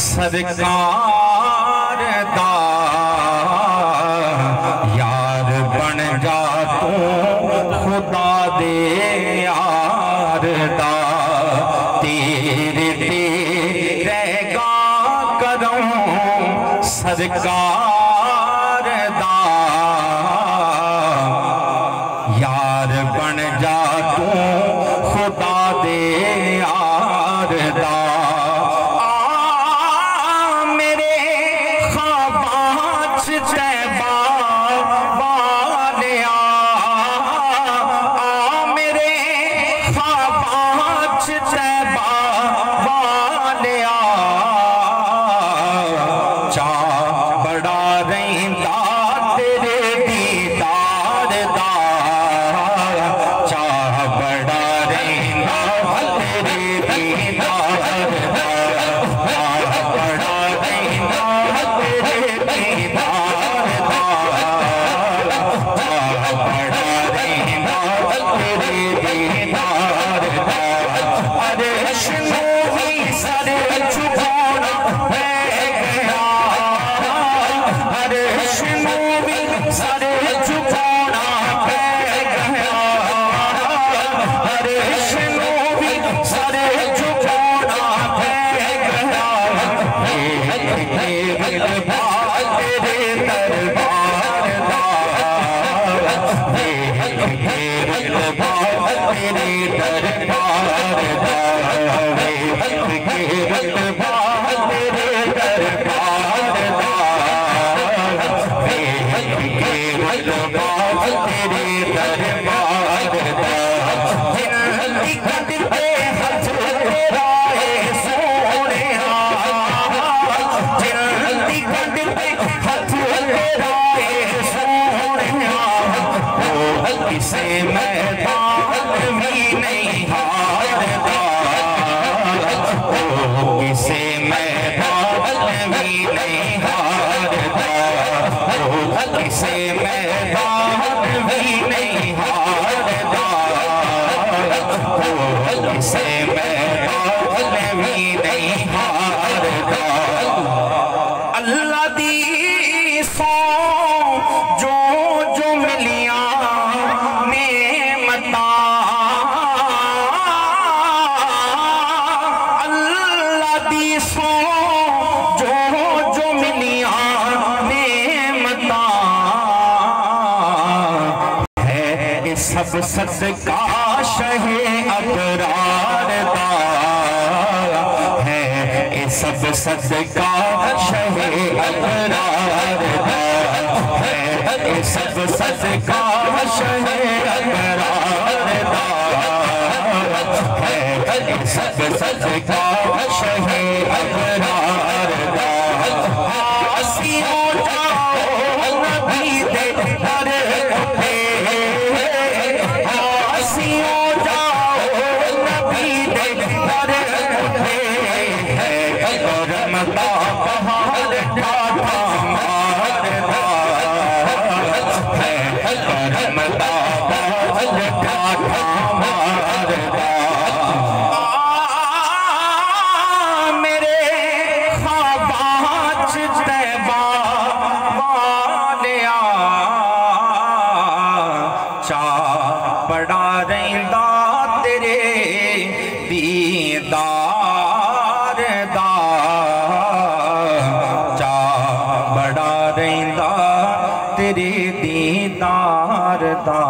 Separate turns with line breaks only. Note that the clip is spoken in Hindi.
सरकार दा यार बन जा तू खुदा दे यार दा तेरे ते रहेगा करम सरकार दा यार बन जा तू खुदा दे यार दा अल्लाह दी सौ जो जो मिलियां नेमता अल्लाह दी सौ जो जो मिलियां नेमता है सब सदका शहे अबरार दा सब सदका शहे अबरार दा है सब सदका शहे अबरार दा है सब सदका शहे अबरार दा हंसियों जाओ नबी दे दर पे हंसियों जाओ नबी दे दर पे रमता पहाड़ ठाठा मारदा है रमता पहाड़ ठाठा मारदा मेरे ख्वाबाच तैबा वालिया चा बड़ा रहिंदा तेरे दीदार दा बड़ा रहिंदा तेरे दीदार दा।